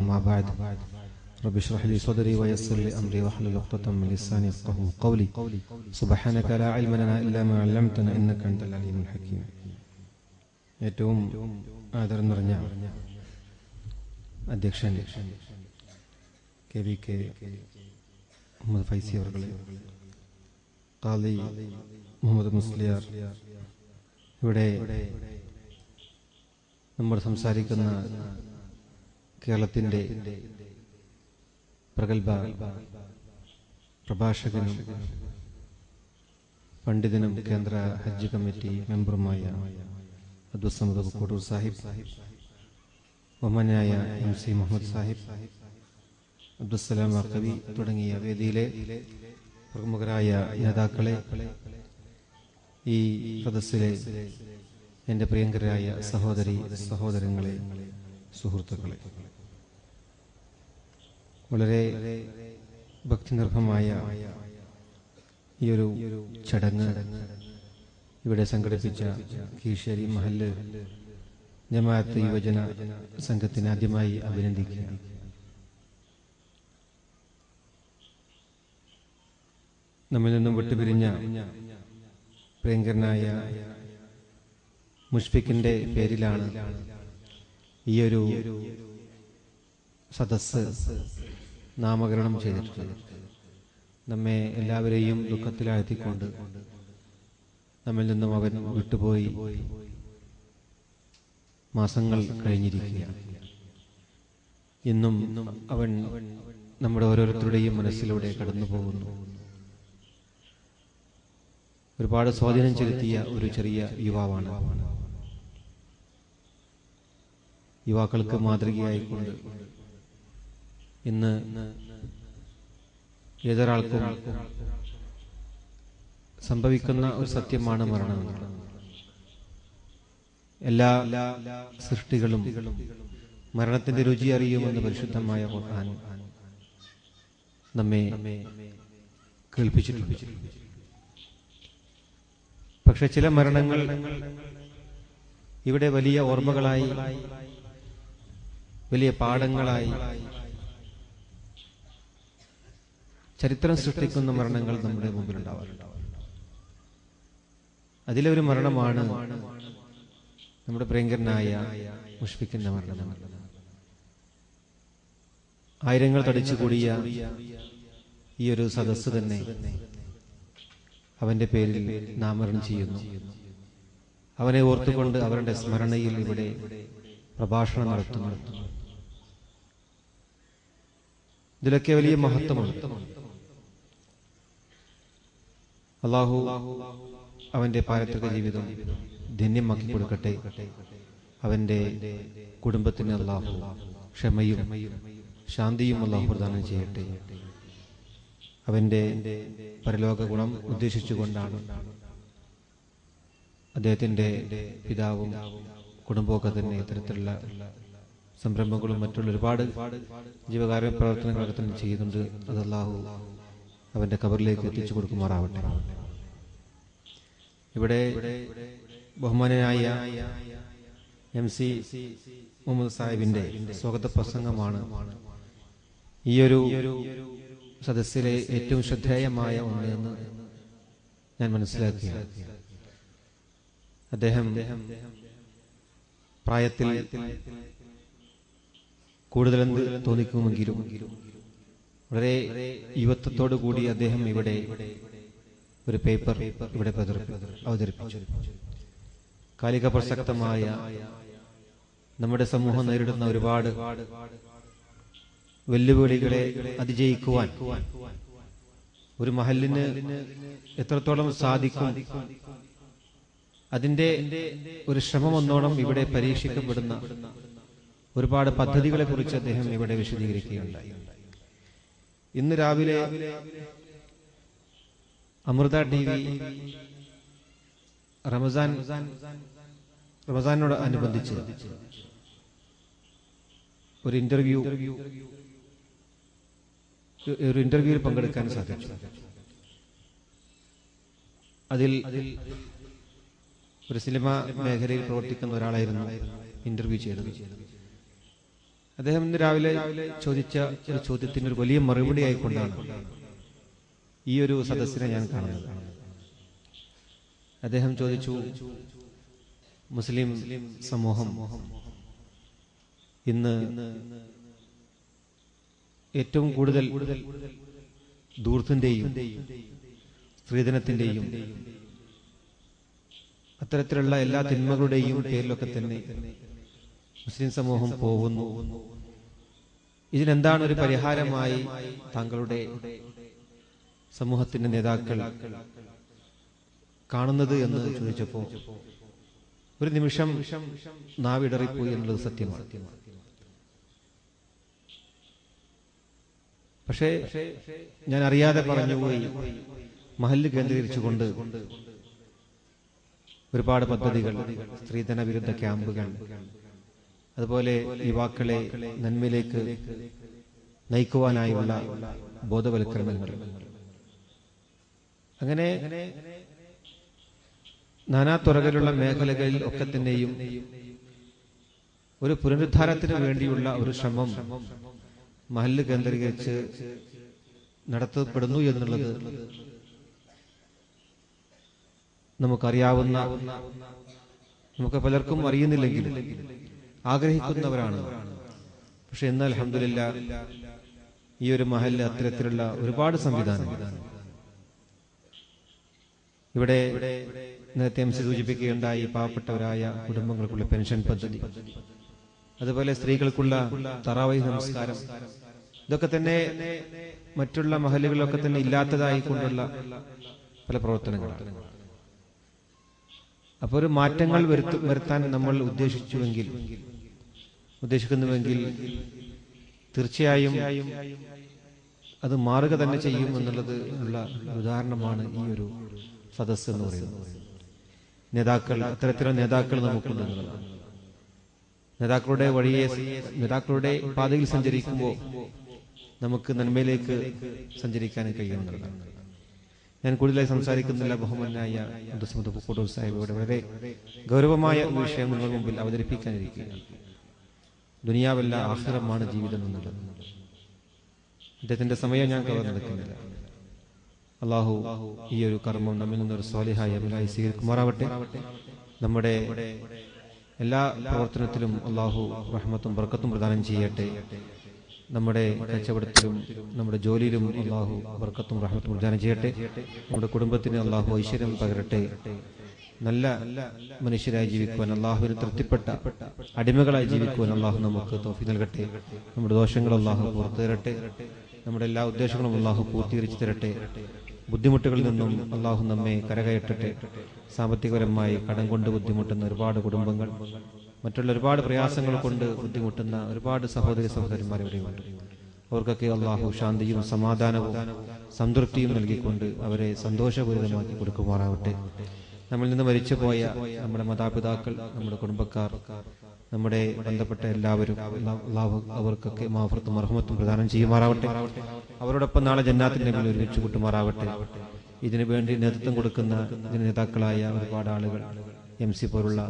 أما بعد رب اشرح لي صدري ويسر لي أمري واحلل عقدة من لساني يفقهوا قولي سبحانك لا علم لنا إلا ما علمتنا إنك أنت العليم الحكيم. ഏറ്റവും ആദരം നിറഞ്ഞ അധ്യക്ഷൻ KVK മുഹമ്മദ് ഫൈസി അവർകളെ, ഖാദി മുഹമ്മദ് മുസ്ലിയാർ, ഇവിടെ നമ്മൾ സംസാരിക്കുന്ന കേരളത്തിൻ്റെ പ്രഗത്ഭ പ്രഭാഷകനും പണ്ഡിതനും കേന്ദ്ര ഹജ്ജ് കമ്മിറ്റി മെമ്പറുമായ അബ്ദുസ്സമദ് കോട്ടൂർ സാഹിബ്, ബഹുമാന്യനായ MC മുഹമ്മദ് സാഹിബ്, അബ്ദുസ്സലാം കവി തുടങ്ങിയ വേദിയിലെ പ്രമുഖരായ നേതാക്കളെ, ഈ സദസ്സിലെ എൻ്റെ പ്രിയങ്കരായ സഹോദരി സഹോദരങ്ങളെ, സുഹൃത്തുക്കളെ, വളരെ ഭക്തിനിർഭമായ ഈ ഒരു ചടങ്ങ് ഇവിടെ സംഘടിപ്പിച്ച കീഴ്ശ്ശേരി മഹല്ല് ജമാഅത്ത് യുവജന സംഘത്തിന് ആദ്യമായി അഭിനന്ദിക്കുക. നമ്മിൽ നിന്നും വിട്ടുപിരിഞ്ഞ പ്രിയങ്കരനായ മുഷ്ഫിഖിന്റെ പേരിലാണ് ഈ ഒരു സദസ്സ് നാമകരണം ചെയ്തിട്ടുള്ളത്. നമ്മെ എല്ലാവരെയും ദുഃഖത്തിലാഴ്ത്തിക്കൊണ്ട് നമ്മിൽ നിന്നും അവൻ വിട്ടുപോയി മാസങ്ങൾ കഴിഞ്ഞിരിക്കുകയാണ്. ഇന്നും അവൻ നമ്മുടെ ഓരോരുത്തരുടെയും മനസ്സിലൂടെ കടന്നു പോകുന്നു. ഒരുപാട് സ്വാധീനം ചെലുത്തിയ ഒരു ചെറിയ യുവാവാണ്. യുവാക്കൾക്ക് മാതൃകയായിക്കൊണ്ട് ഇന്ന് ഏതൊരാൾക്കും സംഭവിക്കുന്ന ഒരു സത്യമാണ് മരണം. എല്ലാ സൃഷ്ടികളും മരണത്തിന്റെ രുചി അറിയുമെന്ന് പരിശുദ്ധമായ ഖുർആൻ നമ്മെ കേൾപ്പിച്ചിട്ടുണ്ട്. പക്ഷെ ചില മരണങ്ങൾ ഇവിടെ വലിയ ഓർമ്മകളായി, വലിയ പാഠങ്ങളായി ചരിത്രം സൃഷ്ടിക്കുന്ന മരണങ്ങൾ നമ്മുടെ മുമ്പിലുണ്ടാവാറുണ്ട്. അതിലെ ഒരു മരണമാണ് നമ്മുടെ പ്രിയങ്കരനായ മുഷ്ഫിഖിന്റെ മരണം. ആയിരങ്ങൾ തടിച്ചുകൂടിയ ഈ ഒരു സദസ്സ് തന്നെ അവന്റെ പേരിൽ നാമകരണം ചെയ്യുന്നു. അവനെ ഓർത്തുകൊണ്ട് അവരുടെ സ്മരണയിൽ ഇവിടെ പ്രഭാഷണം നടത്തുന്നു. ഇതിലൊക്കെ വലിയ മഹത്വമുണ്ട്. അല്ലാഹു അവന്റെ പാരത്രിക ജീവിതം ധന്യമാക്കി കൊടുക്കട്ടെ. അവന്റെ കുടുംബത്തിന് അല്ലാഹു ക്ഷമയും ശാന്തിയും അല്ലാഹു പ്രദാനം ചെയ്യട്ടെ. അവന്റെ പരലോക ഗുണം ഉദ്ദേശിച്ചുകൊണ്ടാണ് അദ്ദേഹത്തിന്റെ പിതാവും കുടുംബമൊക്കെ തന്നെ ഇത്തരത്തിലുള്ള സംരംഭങ്ങളും മറ്റുള്ള ഒരുപാട് ജീവകാരുണ്യ പ്രവർത്തനങ്ങളൊക്കെ തന്നെ ചെയ്യുന്നുണ്ട്. അത് അല്ലാഹു അവന്റെ ഖബറിലേക്ക് എത്തിച്ചു കൊടുക്കുമാറാവട്ടെ. ഇവിടെ ബഹുമാനനായ MC മുഹമ്മദ് സാഹിബിന്റെ സ്വാഗത പ്രസംഗമാണ് ഈ ഒരു സദസ്സിലെ ഏറ്റവും ശ്രദ്ധേയമായ ഒന്ന് എന്ന് ഞാൻ മനസ്സിലാക്കുകയാണ്. അദ്ദേഹം പ്രായത്തിൽ കൂടുതലെന്ന് തോന്നിക്കുമെങ്കിലും വളരെ യുവത്വത്തോടു കൂടി അദ്ദേഹം ഇവിടെ ഒരു പേപ്പർ ഇവിടെ അവതരിപ്പിച്ചു. കാലിക പ്രസക്തമായ നമ്മുടെ സമൂഹം നേരിടുന്ന ഒരുപാട് വെല്ലുവിളികളെ അതിജയിക്കുവാൻ ഒരു മഹല്ലിന് എത്രത്തോളം സാധിക്കും, അതിന്റെ ഒരു ശ്രമമൊന്നോണം ഇവിടെ പരീക്ഷിക്കപ്പെടുന്ന ഒരുപാട് പദ്ധതികളെ കുറിച്ച് അദ്ദേഹം ഇവിടെ വിശദീകരിക്കുകയുണ്ടായി. ഇന്ന് രാവിലെ അമൃത TV റമസാനോട് അനുബന്ധിച്ച് ഒരു ഇന്റർവ്യൂവിൽ പങ്കെടുക്കാൻ സാധിച്ചു. അതിൽ ഒരു സിനിമ മേഖലയിൽ പ്രവർത്തിക്കുന്ന ഒരാളായിരുന്നു ഇന്റർവ്യൂ ചെയ്തത്. അദ്ദേഹം ഇന്ന് രാവിലെ ചോദിച്ച ഒരു ചോദ്യത്തിന് ഒരു വലിയ മറുപടി ആയിക്കൊണ്ടാണ് ഈ ഒരു സദസ്സിനെ ഞാൻ കാണുന്നത്. അദ്ദേഹം ചോദിച്ചു, മുസ്ലിം സമൂഹം ഇന്ന് ഏറ്റവും കൂടുതൽ ധൂർത്തിന്റെയും സ്ത്രീധനത്തിന്റെയും അത്തരത്തിലുള്ള എല്ലാ തിന്മകളുടെയും പേരിലൊക്കെ തന്നെ മുസ്ലിം സമൂഹം പോകുന്നു. ഇതിനെന്താണ് ഒരു പരിഹാരമായി താങ്കളുടെ സമൂഹത്തിന്റെ നേതാക്കൾ കാണുന്നത് എന്ന് ചോദിച്ചപ്പോൾ ഒരു നിമിഷം നാവിടറിപ്പോയി എന്നുള്ളത് സത്യമാണ്. പക്ഷേ ഞാൻ അറിയാതെ പറഞ്ഞുപോയി, മഹല്ല് കേന്ദ്രീകരിച്ചുകൊണ്ട് ഒരുപാട് പദ്ധതികൾ, സ്ത്രീധന വിരുദ്ധ ക്യാമ്പുകൾ, അതുപോലെ യുവാക്കളെ നന്മയിലേക്ക് നയിക്കുവാനായുള്ള ബോധവൽക്കരണങ്ങൾ, അങ്ങനെ നാനാതുറകളിലുള്ള മേഖലകളിൽ ഒക്കെ തന്നെയും ഒരു പുനരുദ്ധാരത്തിന് വേണ്ടിയുള്ള ഒരു ശ്രമം മഹല്ല് കേന്ദ്രീകരിച്ച് നടത്തപ്പെടുന്നു എന്നുള്ളത് നമുക്കറിയാവുന്ന, നമുക്ക് പലർക്കും അറിയുന്നില്ലെങ്കിൽ ആഗ്രഹിക്കുന്നവരാണ്. പക്ഷെ എന്നാൽ അൽഹംദുലില്ലാഹ് ഈ ഒരു മഹല്ല് അത്തരത്തിലുള്ള ഒരുപാട് സംവിധാനം ഇവിടെ നേരത്തെ എംസി സൂചിപ്പിക്കുകയുണ്ടായി. പാവപ്പെട്ടവരായ കുടുംബങ്ങൾക്കുള്ള പെൻഷൻ പദ്ധതി, അതുപോലെ സ്ത്രീകൾക്കുള്ള തറാവീഹ് നമസ്കാരം, ഇതൊക്കെ തന്നെ മറ്റുള്ള മഹല്ലുകളിലൊക്കെ തന്നെ ഇല്ലാത്തതായി കൊണ്ടുള്ള പല പ്രവർത്തനങ്ങളാണ്. അപ്പോൾ ഒരു മാറ്റങ്ങൾ വരുത്താൻ നമ്മൾ ഉദ്ദേശിക്കുന്നുവെങ്കിൽ തീർച്ചയായും അത് മാറുക തന്നെ ചെയ്യും എന്നുള്ളത് ഉള്ള ഉദാഹരണമാണ് ഈ ഒരു സദസ്സ് എന്ന് പറയുന്നത്. നേതാക്കൾ, അത്തരത്തിലുള്ള നേതാക്കൾ നമുക്കുണ്ടെന്നുള്ളതാണ്. നേതാക്കളുടെ പാതയിൽ സഞ്ചരിക്കുമ്പോൾ നമുക്ക് നന്മയിലേക്ക് സഞ്ചരിക്കാൻ കഴിയുമെന്നുള്ളതാണ്. ഞാൻ കൂടുതലായി സംസാരിക്കുന്നില്ല. ബഹുമാനായ അബ്ദുസ്സമദ് പൂക്കോട്ടൂർ സാഹിബിയുടെ വളരെ ഗൗരവമായ വിഷയം നിങ്ങൾ മുമ്പിൽ അവതരിപ്പിക്കാനിരിക്കുകയാണ്. ദുനിയാവല്ല ആഖിറമാണ് ജീവിതം എന്നുള്ളത്. അദ്ദേഹത്തിന്റെ സമയം ഞാൻ കവർന്നെടുക്കുന്നില്ല. അള്ളാഹു ഈ ഒരു കർമ്മം നമ്മിൽ നിന്നൊരു സ്വാലിഹായ അമലായി സ്വീകരിക്കുമാറാവട്ടെ. നമ്മുടെ എല്ലാ പ്രവർത്തനത്തിലും അള്ളാഹു റഹ്മത്തും ബർക്കത്തും പ്രദാനം ചെയ്യട്ടെ. നമ്മുടെ കച്ചവടത്തിലും നമ്മുടെ ജോലിയിലും അള്ളാഹു ബർക്കത്തും റഹ്മത്തും പ്രദാനം ചെയ്യട്ടെ. നമ്മുടെ കുടുംബത്തിന് അള്ളാഹു ഐശ്വര്യം പകരട്ടെ. നല്ല മനുഷ്യരായി ജീവിക്കുവാൻ, അള്ളാഹുവിന് തൃപ്തിപ്പെട്ട അടിമകളായി ജീവിക്കുവാൻ അള്ളാഹു നമുക്ക് തൗഫീഖ് നൽകട്ടെ. നമ്മുടെ ദോഷങ്ങൾ അള്ളാഹു പുറത്തു തരട്ടെ. നമ്മുടെ എല്ലാ ഉദ്ദേശങ്ങളും അള്ളാഹു പൂർത്തീകരിച്ചു തരട്ടെ. ബുദ്ധിമുട്ടുകളിൽ നിന്നും അള്ളാഹു നമ്മെ കരകയറ്റട്ടെ. സാമ്പത്തികപരമായി കടം കൊണ്ട് ബുദ്ധിമുട്ടുന്ന ഒരുപാട് കുടുംബങ്ങൾ, മറ്റുള്ള ഒരുപാട് പ്രയാസങ്ങൾ കൊണ്ട് ബുദ്ധിമുട്ടുന്ന ഒരുപാട് സഹോദരി സഹോദരന്മാർ ഇവിടെയുണ്ട്. അവർക്കൊക്കെ അള്ളാഹു ശാന്തിയും സമാധാനവും സംതൃപ്തിയും നൽകിക്കൊണ്ട് അവരെ സന്തോഷപൂരിതമാക്കി കൊടുക്കുമാറാവട്ടെ. നമ്മിൽ നിന്ന് മരിച്ചുപോയ നമ്മുടെ മാതാപിതാക്കൾ, നമ്മുടെ കുടുംബക്കാർ, നമ്മുടെ ബന്ധപ്പെട്ട എല്ലാവരും അള്ളാഹു അവർക്കൊക്കെ മഗ്ഫിറത്തും റഹ്മത്തും പ്രദാനം ചെയ്യുമാറാവട്ടെ. അവരോടൊപ്പം നാളെ ജന്നാത്തിന്റെ മേൽ ഒരുമിച്ച് കൂട്ടുമാറാവട്ടെ. ഇതിനു വേണ്ടി നേതൃത്വം കൊടുക്കുന്ന നേതാക്കളായ ഒരുപാട് ആളുകൾ, എംസി പോലുള്ള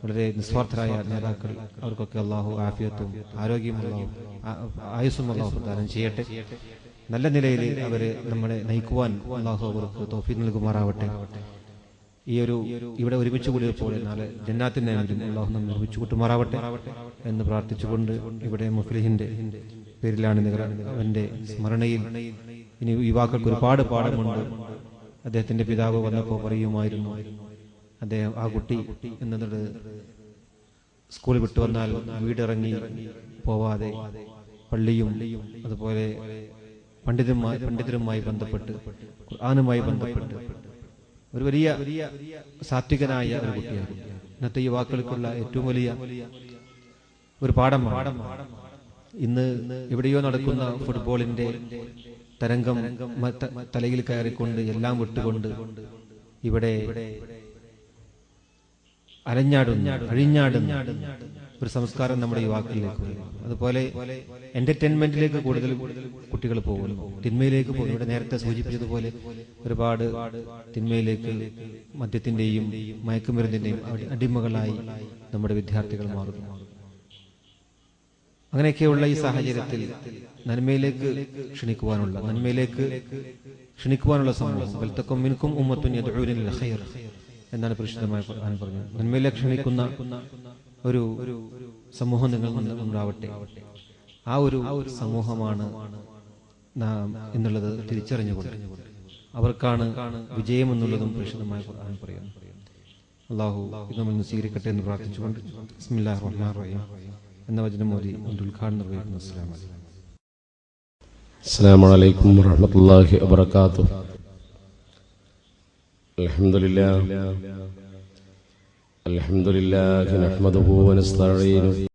വളരെ നിസ്വാർത്ഥരായ നേതാക്കൾ, അവർക്കൊക്കെ അള്ളാഹു ആഫിയത്തും ആരോഗ്യവും ആയുസ്സും അള്ളാഹു പ്രദാനം ചെയ്യട്ടെ. നല്ല നിലയിൽ അവരെ നമ്മളെ നയിക്കുവാൻ അള്ളാഹു അവർക്ക് തൗഫീഖ് നൽകുമാറാവട്ടെ. ഈ ഒരു ഇവിടെ ഒരുമിച്ച് കൂടിയപ്പോൾ നാളെ ജന്നാത്തിന്റെ മേലും അള്ളാഹു നമ്മൾ ഒരുമിച്ച് കൂട്ടുമാറാവട്ടെ എന്ന് പ്രാർത്ഥിച്ചുകൊണ്ട്, ഇവിടെ മുഫ്ലിഹിന്റെ പേരിലാണ് അവന്റെ സ്മരണയിൽ ഇനി യുവാക്കൾക്ക് ഒരുപാട് പാഠമുണ്ട്. അദ്ദേഹത്തിന്റെ പിതാവ് വന്നപ്പോൾ പറയുമായിരുന്നു, അദ്ദേഹം ആ കുട്ടി എന്നത് സ്കൂൾ വിട്ടു വന്നാൽ വീടിറങ്ങി പോവാതെ പള്ളിയും അതുപോലെ പണ്ഡിതരുമായി ബന്ധപ്പെട്ട് ഖുർആനുമായി ബന്ധപ്പെട്ട് ഒരു വലിയ സാത്വികനായ ഒരു കുട്ടിയായിരുന്നു. ഇന്നത്തെ യുവാക്കൾക്കുള്ള ഏറ്റവും വലിയ ഒരു പാഠമാണ്. ഇന്ന് എവിടെയോ നടക്കുന്ന ഫുട്ബോളിന്റെ തരംഗം തലയിൽ കയറിക്കൊണ്ട് എല്ലാം വിട്ടുകൊണ്ട് ഇവിടെ അഴിഞ്ഞാടുന്ന ഒരു സംസ്കാരം നമ്മുടെ യുവാക്കളിലേക്ക് വരും. അതുപോലെ എന്റർടൈൻമെന്റിലേക്ക് കൂടുതൽ കുട്ടികൾ പോകുന്നു, തിന്മയിലേക്ക് പോകുന്നു. ഇവിടെ നേരത്തെ സൂചിപ്പിച്ചതുപോലെ ഒരുപാട് തിന്മയിലേക്ക്, മദ്യത്തിന്റെയും മയക്കുമരുന്നിന്റെയും അടിമകളായി നമ്മുടെ വിദ്യാർത്ഥികൾ മാറുന്നു. അങ്ങനെയൊക്കെയുള്ള ഈ സാഹചര്യത്തിൽ നന്മയിലേക്ക് ക്ഷണിക്കുവാനുള്ള സമൂഹം വൽതകും മിൻകും ഉമ്മത്തുൻ യദ്ഊന ഇലൽ ഖൈർ എന്നാണ് പരിശുദ്ധമായ ഖുർആൻ പറഞ്ഞത്. നന്മയിലേക്ക് ക്ഷണിക്കുന്ന ഒരു സമൂഹം നിങ്ങളിൽ ഉണ്ടാവട്ടെ. ആ ഒരു സമൂഹമാണ് നാം എന്നുള്ളത് തിരിച്ചറിഞ്ഞുകൊണ്ട് അവർക്കാണ് വിജയം എന്നുള്ളതും പരിശുദ്ധമായ ഖുർആൻ പറയുന്നു. അള്ളാഹു ഇത് നമ്മൾ സ്വീകരിക്കട്ടെ എന്ന് പ്രാർത്ഥിച്ചുകൊണ്ട് ബിസ്മില്ലാഹിർ റഹ്മാനിർ റഹീം എന്ന വചനം മോദി ഉദ്ഘാടനം നിർവഹിക്കുന്നു. അസ്സലാമു അലൈക്കും വറഹ്മത്തുള്ളാഹി വബറകാതുഹു. അൽഹംദുലില്ലാഹി നഹ്മദുഹു വനസ്തഈനുഹു